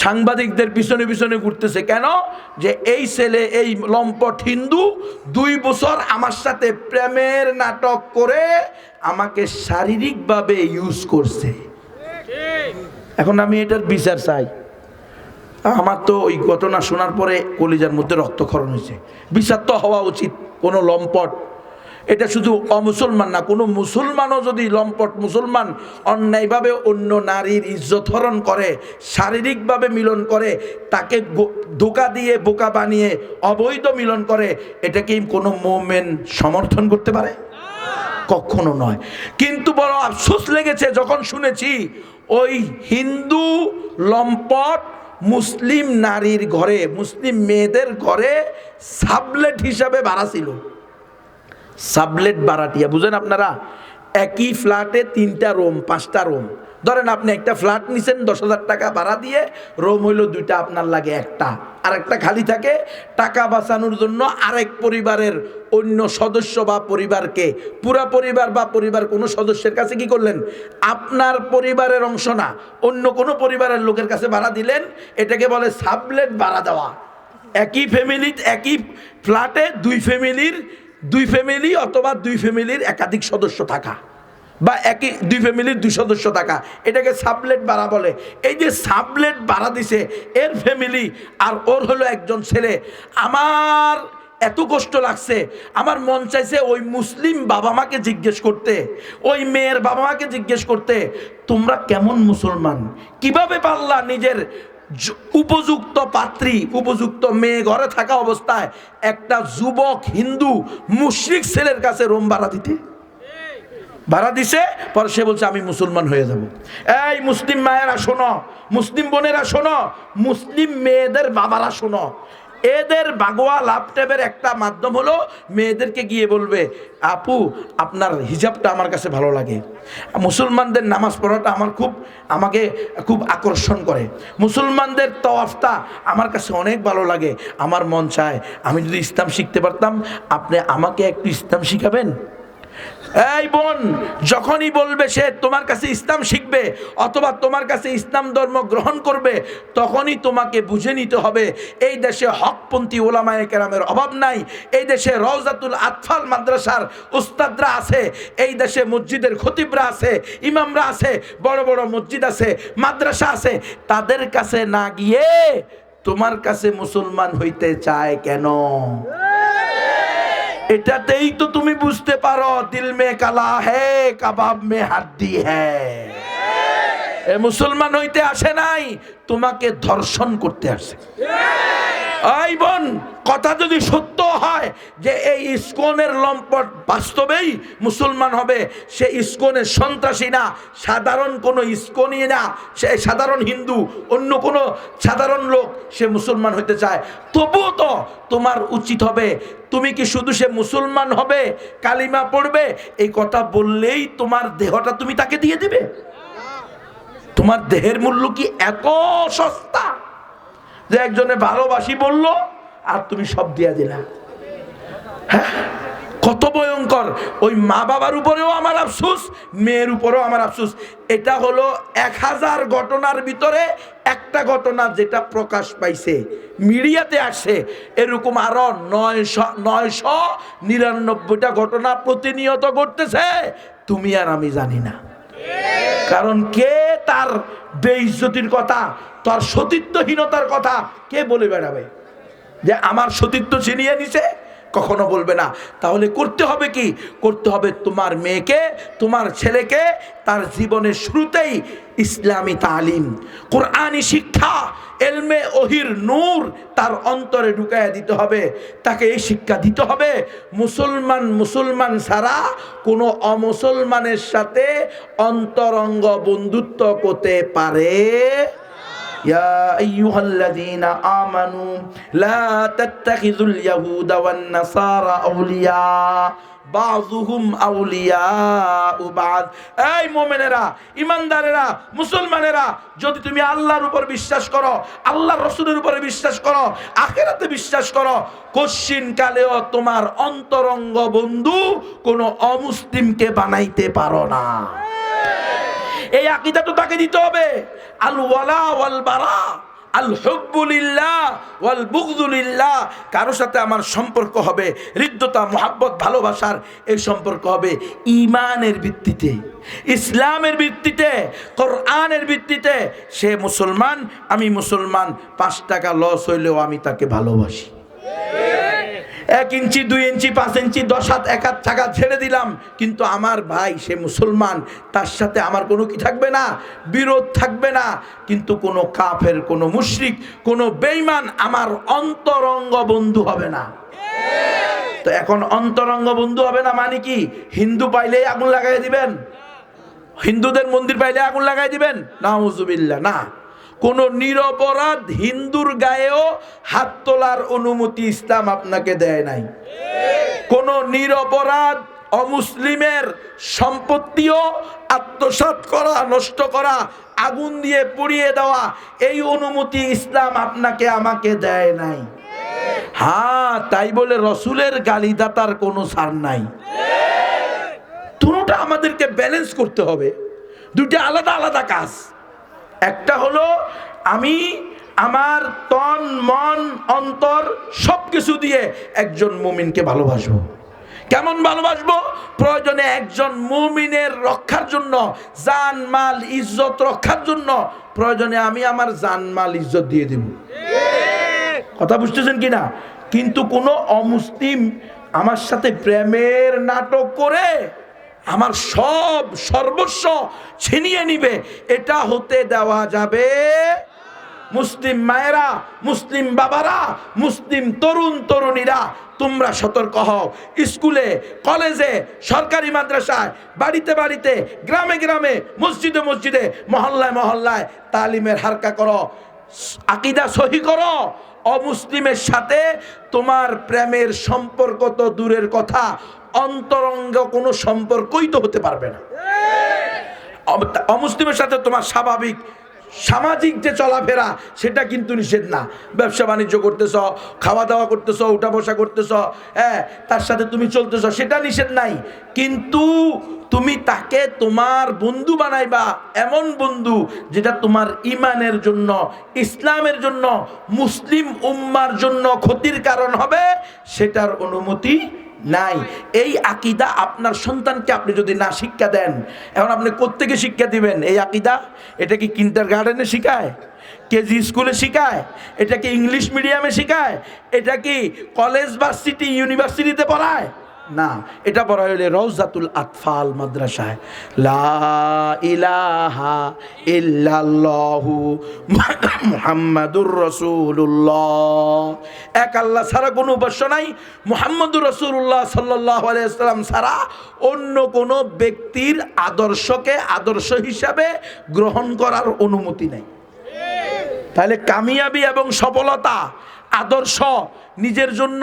সাংবাদিকদের পিছনে পিছনে ঘুরতেছে। কেন? যে এই ছেলে, এই লম্পট হিন্দু 2 বছর আমার সাথে প্রেমের নাটক করে আমাকে শারীরিকভাবে ইউজ করছে। এখন আমি এটার বিচার চাই। আমার তো ওই ঘটনা শোনার পরে কলিজার মধ্যে রক্তক্ষরণ হয়েছে। বিচার তো হওয়া উচিত। কোনো লম্পট, এটা শুধু অমুসলমান না, কোনো মুসলমানও যদি লম্পট মুসলমান অন্যায়ভাবে অন্য নারীর ইজ্জত হরণ করে, শারীরিকভাবে মিলন করে, তাকে ধোঁকা দিয়ে বোকা বানিয়ে অবৈধ মিলন করে, এটা কি কোনো মুমিন সমর্থন করতে পারে? কখনো নয়। কিন্তু বড় আফসোস লেগেছে যখন শুনেছি ওই হিন্দু লম্পট মুসলিম নারীর ঘরে, মুসলিম মেয়েদের ঘরে সাবলেট হিসাবে ভাড়া ছিল। সাবলেট ভাড়াটিয়া বুঝেন আপনারা? একই ফ্ল্যাটে 3টা রুম, 5টা রুম। ধরেন আপনি একটা ফ্ল্যাট নিছেন 10,000 টাকা ভাড়া দিয়ে, রুম হইল 2টা, আপনার লাগে একটা, আর একটা খালি থাকে। টাকা বাঁচানোর জন্য আরেক পরিবারের অন্য সদস্য বা পরিবারকে, পুরা পরিবার বা পরিবার কোনো সদস্যের কাছে কি করলেন, আপনার পরিবারের অংশ না, অন্য কোনো পরিবারের লোকের কাছে ভাড়া দিলেন। এটাকে বলে সাবলেট ভাড়া দেওয়া। একই ফ্যামিলি, একই ফ্ল্যাটে দুই ফ্যামিলি অথবা 2 ফ্যামিলির একাধিক সদস্য থাকা, বা একই 2 ফ্যামিলির 2 সদস্য থাকা, এটাকে সাবলেট ভাড়া বলে। এই যে সাবলেট ভাড়া দিছে এর ফ্যামিলি, আর ওর হলো একজন ছেলে। আমার এত কষ্ট লাগছে, আমার মন চাইছে ওই মুসলিম বাবা মাকে জিজ্ঞেস করতে, ওই মেয়ের বাবা মাকে জিজ্ঞেস করতে, তোমরা কেমন মুসলমান, কিভাবে পারলা নিজের উপযুক্ত পাত্রী, উপযুক্ত মেয়ে ঘরে থাকা অবস্থায় একটা যুবক হিন্দু মুশরিক ছেলের কাছে রুম ভাড়া দিতে? ভাড়া দিছে, পরে সে বলছে আমি মুসলমান হয়ে যাব। এই মুসলিম মায়েরা শোনো, মুসলিম বোনেরা শোনো, মুসলিম মেয়েদের বাবারা শোনো, এদের বাগোয়া ল্যাপটপের একটা মাধ্যম হলো মেয়েদেরকে গিয়ে বলবে, আপু আপনার হিজাবটা আমার কাছে ভালো লাগে, মুসলমানদের নামাজ পড়াটা আমাকে খুব আকর্ষণ করে, মুসলমানদের তওয়াফটা আমার কাছে অনেক ভালো লাগে, আমার মন চায় আমি যদি ইসলাম শিখতে পারতাম, আপনি আমাকে একটু ইসলাম শিখাবেন? এই বোন, যখনই বলবে সে তোমার কাছে ইসলাম শিখবে অথবা তোমার কাছে ইসলাম ধর্ম গ্রহণ করবে, তখনই তোমাকে বুঝে নিতে হবে এই দেশে হকপন্থী ওলামায়ে কেরামের অভাব নাই। এই দেশে রওজাতুল আতফাল মাদ্রাসার উস্তাদরা আছে, এই দেশে মসজিদের খতিবরা আছে, ইমামরা আছে, বড় বড় মসজিদ আছে, মাদ্রাসা আছে। তাদের কাছে না গিয়ে তোমার কাছে মুসলমান হইতে চায় কেন? এটাতেই তো তুমি বুঝতে পারো দিল মে কালা হে কাবাব মে হাড্ডি হে। এ মুসলমান হইতে আসে নাই, তোমাকে ধর্ষণ করতে আসে। এই বোন, কথা যদি সত্য হয় যে এই ইসকনের লম্পট বাস্তবেই মুসলমান হবে, সে ইসকনের সন্ত্রাসী না, সাধারণ কোনো ইসকনই না, সে সাধারণ হিন্দু, অন্য কোনো সাধারণ লোক, সে মুসলমান হইতে চায়, তবুও তো তোমার উচিত হবে, তুমি কি শুধু সে মুসলমান হবে, কালিমা পড়বে, এই কথা বললেই তোমার দেহটা তুমি তাকে দিয়ে দিবে? তোমার দেহের মূল্য কি এত সস্তা যে একজনে ভালোবাসি বললো আর তুমি সব দিয়া দিলা? হ্যাঁ, কত ভয়ঙ্কর! ওই মা বাবার উপরেও আমার আফসোস, মেয়ের উপরেও আমার আফসোস। এটা হলো 1000 ঘটনার ভিতরে একটা ঘটনা যেটা প্রকাশ পাইছে, মিডিয়াতে আসছে। এরকম আরো 999টা ঘটনা প্রতিনিয়ত ঘটতেছে, তুমি আর আমি জানি না। কারণ কে তার বেইজ্জতির কথা, তার সতীত্বহীনতার কথা কে বলে বেড়াবে? যে আমার সতীত্ব ছিনিয়ে নিছে, কখনো বলবে না। তাহলে করতে হবে কি? করতে হবে তোমার মেয়েকে, তোমার ছেলেকে তার জীবনের শুরুতেই ইসলামী তালিম, কোরআনী শিক্ষা, এলমে ওহির নূর তার অন্তরে ঢুকাইয়া দিতে হবে। তাকে এই শিক্ষা দিতে হবে, মুসলমান ছাড়া কোনো অমুসলমানের সাথে অন্তরঙ্গ বন্ধুত্ব করতে পারে। ইয়া আইয়ুহাল্লাযীনা আমানু লা তাত্তাখিযুল ইয়াহুদা ওয়ান নাসারা আউলিয়া বাযুহুম আউলিয়াউ বায। এই মুমিনেরা, ঈমানদারেরা, মুসলমানেরা, যদি তুমি আল্লাহর উপর বিশ্বাস করো, আল্লাহর রাসূলের উপরে বিশ্বাস করো, আখিরাতে বিশ্বাস করো, কশিন কালেও তোমার অন্তরঙ্গ বন্ধু কোন অমুসলিমকে বানাইতে পারো না। এই আকীদা তো তাকে দিতে হবে। আল ওয়ালা ওয়াল বারা, আল হুব্বু লিল্লাহ ওয়াল বুগযু লিল্লাহ। কারো সাথে আমার সম্পর্ক হবে হৃদ্যতা, মুহাব্বত, ভালোবাসার এই সম্পর্ক হবে ঈমানের ভিত্তিতে, ইসলামের ভিত্তিতে, কোরআনের ভিত্তিতে। সে মুসলমান, আমি মুসলমান, 5 টাকা লস হইলেও আমি তাকে ভালোবাসি। 1 ইঞ্চি, 2 ইঞ্চি, 5 ইঞ্চি, 10 হাত, 1 হাত টাকা ছেড়ে দিলাম, কিন্তু আমার ভাই সে মুসলমান, তার সাথে আমার কোনো কি থাকবে না, বিরোধ থাকবে না। কিন্তু কোনো কাফের, কোনো মুশরিক, কোনো বেঈমান আমার অন্তরঙ্গ বন্ধু হবে না। তো এখন অন্তরঙ্গ বন্ধু হবে না মানে কি? হিন্দু পাইলেই আগুন লাগাই দিবেন? হিন্দুদের মন্দির পাইলে আগুন লাগাই দিবেন? নাউজুবিল্লাহ, না। কোন নিরপরাধ হিন্দুর গায়েও হাত তোলার অনুমতি ইসলাম আপনাকে দেয় নাই। কোন নিরপরাধ অমুসলিমের সম্পত্তিও আত্মসাৎ করা, নষ্ট করা, আগুন দিয়ে পুড়িয়ে দেওয়া, এই অনুমতি ইসলাম আপনাকে আমাকে দেয় নাই। হ্যাঁ, তাই বলে রসুলের গালিদাতার কোনো ছাড় নাই। দুটোটা আমাদেরকে ব্যালেন্স করতে হবে, দুটো আলাদা আলাদা কাজ। একটা হলো আমি আমার তন মন অন্তর সবকিছু দিয়ে একজন মুমিনকে ভালোবাসবো। কেমন ভালোবাসবো? প্রয়োজনে একজন মুমিনের রক্ষার জন্য, জান মাল ইজ্জত রক্ষার জন্য প্রয়োজনে আমি আমার জান মাল ইজ্জত দিয়ে দেব। কথা বুঝতেছেন কিনা? কিন্তু কোনো অমুসলিম আমার সাথে প্রেমের নাটক করে আমার সব সর্বস্ব ছিনিয়ে নিবে, এটা হতে দেওয়া যাবে। মুসলিম মায়েরা, মুসলিম বাবারা, মুসলিম তরুণ তরুণীরা, তোমরা সতর্ক হও। স্কুলে, কলেজে, সরকারি মাদ্রাসায়, বাড়িতে বাড়িতে, গ্রামে গ্রামে, মসজিদে মসজিদে, মহল্লায় মহল্লায় তালিমের হারকা করো, আকীদা সহি করো। অমুসলিমের সাথে তোমার প্রেমের সম্পর্ক তো দূরের কথা, অন্তরঙ্গ কোনো সম্পর্কই তো হতে পারবে না। অমুসলিমের সাথে তোমার স্বাভাবিক সামাজিক যে চলাফেরা সেটা কিন্তু নিষেধ না। ব্যবসা বাণিজ্য করতেছ, খাওয়া দাওয়া করতেছ, উঠা বসা করতেছ, হ্যাঁ, তার সাথে তুমি চলতেছ, সেটা নিষেধ নাই। কিন্তু তুমি তাকে তোমার বন্ধু বানাইবা, এমন বন্ধু যেটা তোমার ইমানের জন্য, ইসলামের জন্য, মুসলিম উম্মার জন্য ক্ষতির কারণ হবে, সেটার অনুমতি নাই। এই আকীদা আপনার সন্তানকে আপনি যদি না শিক্ষা দেন, এখন আপনি কোত্থেকে শিক্ষা দিবেন এই আকীদা? এটা কি কিন্ডারগার্টেনে শিখায়? কেজি স্কুলে শিখায়? এটা কি ইংলিশ মিডিয়ামে শিখায়? এটা কি কলেজ, ভার্সিটি, ইউনিভার্সিটিতে পড়ায়? না, এটা পড়া হইলে রওজাতুল আতফাল মাদ্রাসায়। লা ইলাহা ইল্লাল্লাহু মুহাম্মাদুর রাসূলুল্লাহ, এক আল্লাহ ছাড়া কোনো উপাস্য নাই, মুহাম্মাদুর রাসূলুল্লাহ সাল্লাল্লাহু আলাইহি ওয়াসাল্লাম ছাড়া অন্য কোনো ব্যক্তির আদর্শকে আদর্শ হিসাবে গ্রহণ করার অনুমতি নেই। তাহলে কামিয়াবি এবং সফলতা, আদর্শ, নিজের জন্য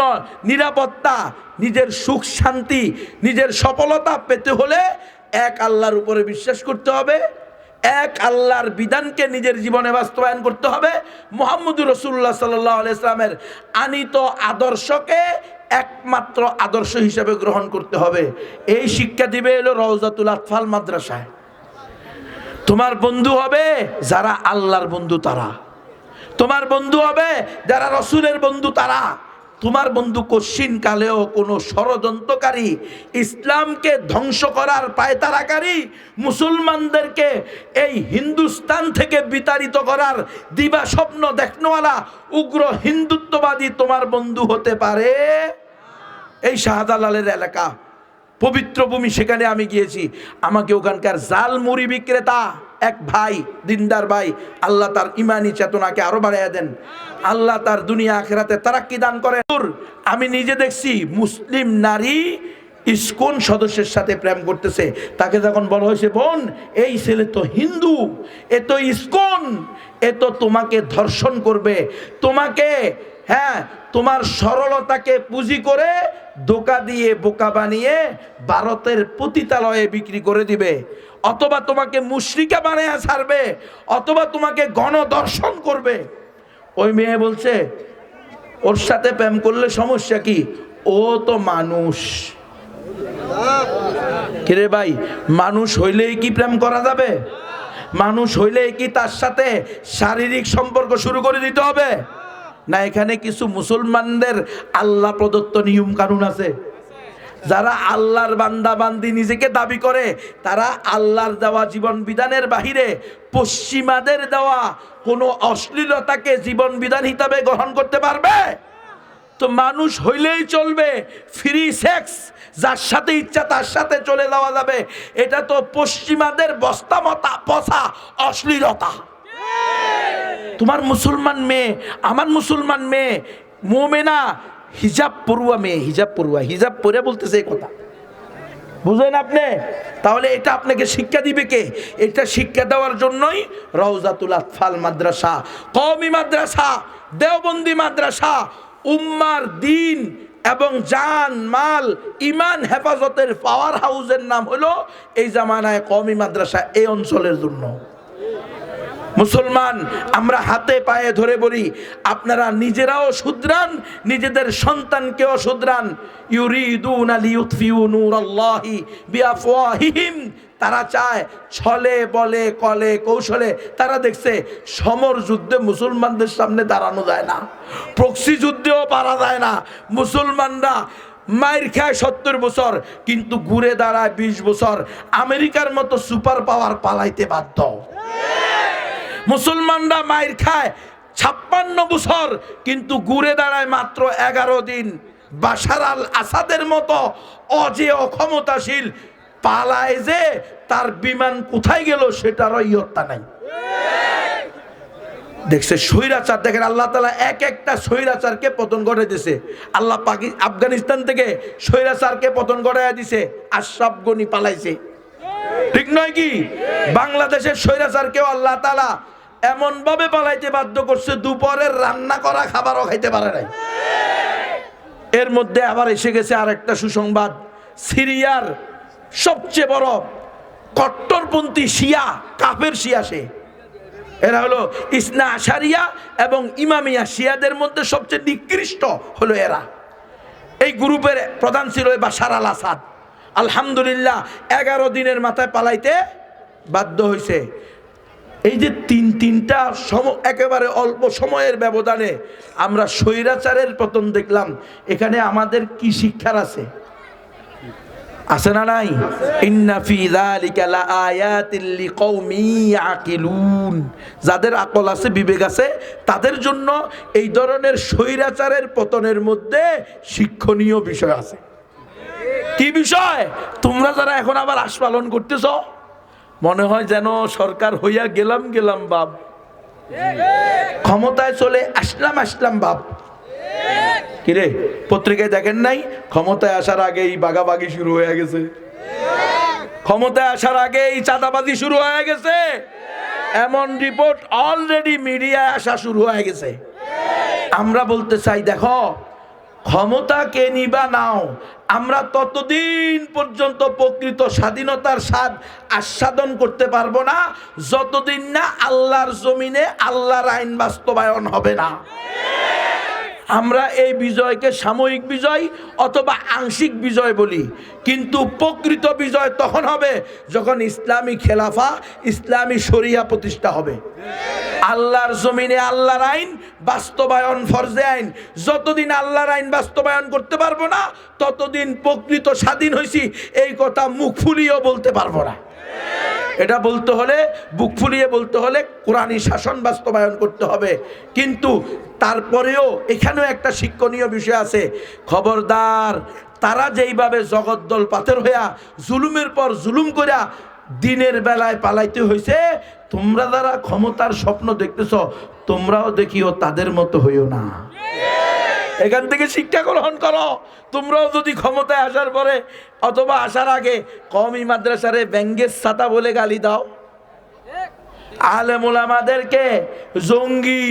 নিরাপত্তা, নিজের সুখ শান্তি, নিজের সফলতা পেতে হলে এক আল্লাহর উপরে বিশ্বাস করতে হবে, এক আল্লাহর বিধানকে নিজের জীবনে বাস্তবায়ন করতে হবে, মুহাম্মদুর রাসূলুল্লাহ সাল্লাল্লাহু আলাইহি ওয়াসাল্লামের আনিত আদর্শকে একমাত্র আদর্শ হিসেবে গ্রহণ করতে হবে। এই শিক্ষা দিবে এলো রওজাতুল আতফাল মাদ্রাসায়। তোমার বন্ধু হবে যারা আল্লাহর বন্ধু তারা, তোমার বন্ধু হবে যারা রসুলের বন্ধু তারা। তোমার বন্ধু কশ্চিন কালেও কোনো ষড়যন্ত্রকারী, ইসলামকে ধ্বংস করার পায়তারাকারী, মুসলমানদেরকে এই হিন্দুস্তান থেকে বিতাড়িত করার দিবা স্বপ্ন দেখনওয়ালা উগ্র হিন্দুত্ববাদী তোমার বন্ধু হতে পারে। এই শাহজালালের এলাকা পবিত্র ভূমি, সেখানে আমি গিয়েছি। আমাকে ওখানকার জাল মুড়ি বিক্রেতা এক ভাই, দিনদার ভাই, আল্লাহ তার ইমানি চেতনাকে আরো বাড়াইয়া দেন, আল্লাহ তার দুনিয়া আখিরাতে তারাক্কি দান করে। আমি নিজে দেখছি মুসলিম নারী ইসকন সদস্যের সাথে প্রেম করতেছে। তাকে যখন বলা হয়েছে, বোন এই ছেলে তো হিন্দু, এ তো ইসকন, এ তো তোমাকে ধর্ষণ করবে, তোমাকে তোমার সরলতাকে পুঁজি করে ধোঁকা দিয়ে বোকা বানিয়ে ভারতের পতিতালয়ে বিক্রি করে দিবে, অথবা তোমাকে মুশরিকা বানায়া ছাড়বে, অথবা তোমাকে গণধর্ষণ করবে। ওই মেয়ে বলছে ওর সাথে প্রেম করলে সমস্যা কি, ও তো মানুষ। কিরে ভাই, মানুষ হইলেই কি প্রেম করা যাবে? মানুষ হইলেই কি তার সাথে শারীরিক সম্পর্ক শুরু করে দিতে হবে? না, এখানে কিছু মুসলমানদের আল্লাহ প্রদত্ত নিয়ম কানুন আছে। যারা আল্লাহর বান্দা বান্দি নিজেকে দাবি করে, তারা আল্লাহর দেওয়া জীবন বিধানের বাহিরে পশ্চিমাদের দেওয়া কোনো অশ্লীলতাকে জীবন বিধান হিসাবে গ্রহণ করতে পারবে? তো মানুষ হইলেই চলবে, ফ্রি সেক্স, যার সাথে ইচ্ছা তার সাথে চলে যাওয়া যাবে, এটা তো পশ্চিমাদের বস্তামতা পচা অশ্লীলতা। তোমার মুসলমান মেয়ে, আমার মুসলমান মেয়ে, মুমিনা, হিজাব পড়ুয়া মেয়ে, হিজাব পড়ুয়া, হিজাব পরে বলতেছে এই কথা, বুঝলেন আপনি? তাহলে এটা আপনাকে শিক্ষা দিবে কে? এটা শিক্ষা দেওয়ার জন্যই রওজাতুল আতফাল মাদ্রাসা, কওমি মাদ্রাসা, দেওবন্দি মাদ্রাসা, উম্মার দিন এবং জান মাল ইমান হেফাজতের পাওয়ার হাউসের নাম হলো এই জামানায় কওমি মাদ্রাসা, এই অঞ্চলের জন্য। মুসলমান আমরা হাতে পায়ে ধরে বলি, আপনারা নিজেরাও শুধরান, নিজেদের সন্তানকেও শুধরান। ইউরিদুনা লিইউতফিউ নূরাল্লাহি বিআফওয়াহিহিম, তারা চায় ছলে বলে কলে কৌশলে। তারা দেখছে সমর যুদ্ধে মুসলমানদের সামনে দাঁড়ানো যায় না, প্রক্সি যুদ্ধেও পারা যায় না। মুসলমানরা মায়ের খায় 70 বছর, কিন্তু ঘুরে দাঁড়ায় 20 বছর। আমেরিকার মতো সুপার পাওয়ার পালাইতে বাধ্য। মুসলমানরা মায়ের খায় 56 বছর, কিন্তু ঘুরে দাঁড়ায় মাত্র 11 দিন। বাশার আল আসাদের মতো অজেয় ক্ষমতাশীল পালায় যে তার বিমান কোথায় গেল সেটারও ইয়ত্তা নাই। দেখছে স্বৈরাচার, দেখেন আল্লাহ তাআলা এক একটা স্বৈরাচারকে পতন ঘটাই দিয়েছে। আল্লাহ আফগানিস্তান থেকে স্বৈরাচারকে পতন ঘটাইয়া দিছে, আশরাফ গনি পালাইছে, ঠিক নয় কি? বাংলাদেশের স্বৈরাচারকেও আল্লাহ তাআলা এমন ভাবে পালাইতে বাধ্য করছে, দুপুরের রান্না করা খাবারও খাইতে পারে নাই। এর মধ্যে আবার এসে গেছে আরেকটা সুসংবাদ, সিরিয়ার সবচেয়ে বড় কট্টরপন্থী শিয়া, কাফের শিয়া, সে এরা হলো ইসনা আশারিয়া এবং ইমামিয়া, শিয়াদের মধ্যে সবচেয়ে নিকৃষ্ট হলো এরা। এই গ্রুপের প্রধান ছিল বাশার আল আসাদ। আলহামদুলিল্লাহ 11 দিনের মাথায় পালাইতে বাধ্য হয়েছে। এই যে তিনটা একেবারে অল্প সময়ের ব্যবধানে আমরা স্বৈরাচারের পতন দেখলাম, এখানে আমাদের কি শিক্ষার আছে? আছে না নাই? ইন্না ফি যালিকা লাআয়াতিল লিকাওমি ইয়াকিলুন, যাদের আকল আছে, বিবেক আছে, তাদের জন্য এই ধরনের স্বৈরাচারের পতনের মধ্যে শিক্ষণীয় বিষয় আছে। কি বিষয়? তোমরা যারা এখন আবার আস্ফালন করতেছ, মনে হয় যেন সরকার হইয়া গেলাম বাপ, ক্ষমতায় চলে আসলাম বাপ। কিরে, পত্রিকায় দেখেন নাই ক্ষমতায় আসার আগেই বাগাবাগি শুরু হয়ে গেছে, ক্ষমতায় আসার আগেই চাঁদাবাজি শুরু হয়ে গেছে, এমন রিপোর্ট অলরেডি মিডিয়ায় আসা শুরু হয়ে গেছে। আমরা বলতে চাই, দেখো ক্ষমতা কে নিবা নাও, আমরা ততদিন পর্যন্ত প্রকৃত স্বাধীনতার স্বাদ আস্বাদন করতে পারবো না যতদিন না আল্লাহর জমিনে আল্লাহর আইন বাস্তবায়ন হবে না। আমরা এই বিজয়কে সাময়িক বিজয় অথবা আংশিক বিজয় বলি, কিন্তু প্রকৃত বিজয় তখন হবে যখন ইসলামী খেলাফা, ইসলামী শরিয়া প্রতিষ্ঠা হবে। আল্লাহর জমিনে আল্লাহর আইন বাস্তবায়ন ফরজে আইন। যতদিন আল্লাহর আইন বাস্তবায়ন করতে পারবো না, ততদিন প্রকৃত স্বাধীন হয়েছি এই কথা মুখ ফুলিয়েও বলতে পারবো না। এটা বলতে হলে, বুক ফুলিয়ে বলতে হলে কোরআনী শাসন বাস্তবায়ন করতে হবে। কিন্তু তারপরেও এখানেও একটা শিক্ষণীয় বিষয় আছে। খবরদার, তারা যেইভাবে জগদ্দল পাথর হইয়া জুলুমের পর জুলুম করিয়া দিনের বেলায় পালাইতে হয়েছে, তোমরা যারা ক্ষমতার স্বপ্ন দেখতেছ, তোমরাও দেখিও তাদের মতো হইও না। এখান থেকে শিক্ষা গ্রহণ করো। তোমরাও যদি ক্ষমতায় আসার পরে অথবা আসার আগে কওমি মাদ্রাসারে ব্যঙ্গের ছাতা বলে গালি দাও, আলেম ওলামাদেরকে জঙ্গি,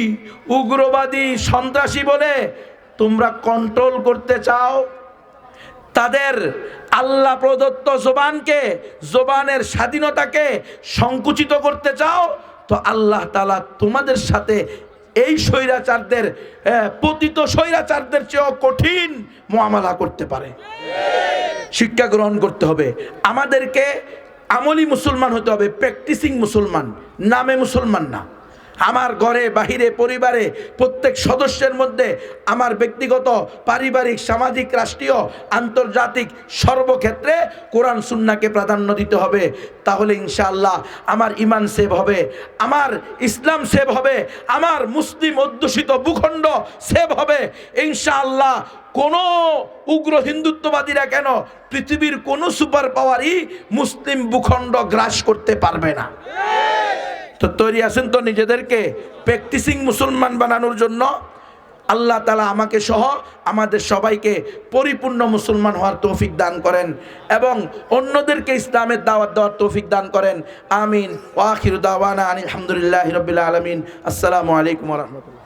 উগ্রবাদী, সন্ত্রাসী বলে তোমরা কন্ট্রোল করতে চাও, তাদের আল্লাহ প্রদত্ত জবানকে, জবানের স্বাধীনতাকে সংকুচিত করতে চাও, তো আল্লাহ তাআলা তোমাদের সাথে এই স্বৈরাচারদের, পতিত স্বৈরাচারদের চেয়েও কঠিন মুআমালা করতে পারে। শিক্ষা গ্রহণ করতে হবে। আমাদেরকে আমলি মুসলমান হতে হবে, প্র্যাকটিসিং মুসলমান, নামে মুসলমান না। আমার ঘরে, বাহিরে, পরিবারে প্রত্যেক সদস্যের মধ্যে আমার ব্যক্তিগত, পারিবারিক, সামাজিক, রাষ্ট্রীয়, আন্তর্জাতিক সর্বক্ষেত্রে কোরআন সুন্নাহকে প্রাধান্য দিতে হবে। তাহলে ইনশাআল্লাহ আমার ঈমান সেভ হবে, আমার ইসলাম সেভ হবে, আমার মুসলিম অধ্যুষিত ভূখণ্ড সেভ হবে ইনশাআল্লাহ। কোনো উগ্র হিন্দুত্ববাদীরা কেন, পৃথিবীর কোনো সুপার পাওয়ারই মুসলিম ভূখণ্ড গ্রাস করতে পারবে না। তো তৈরি আছেন তো নিজেদেরকে প্র্যাকটিসিং মুসলমান বানানোর জন্য? আল্লাহ তাআলা আমাকে সহ আমাদের সবাইকে পরিপূর্ণ মুসলমান হওয়ার তৌফিক দান করেন এবং অন্যদেরকে ইসলামের দাওয়াত দেওয়ার তৌফিক দান করেন। আমিন। ওয়া আখিরু দাওয়ানা আলহামদুলিল্লাহি রাব্বিল আলামিন। আসসালামু আলাইকুম ওয়া রাহমাতুল্লাহ।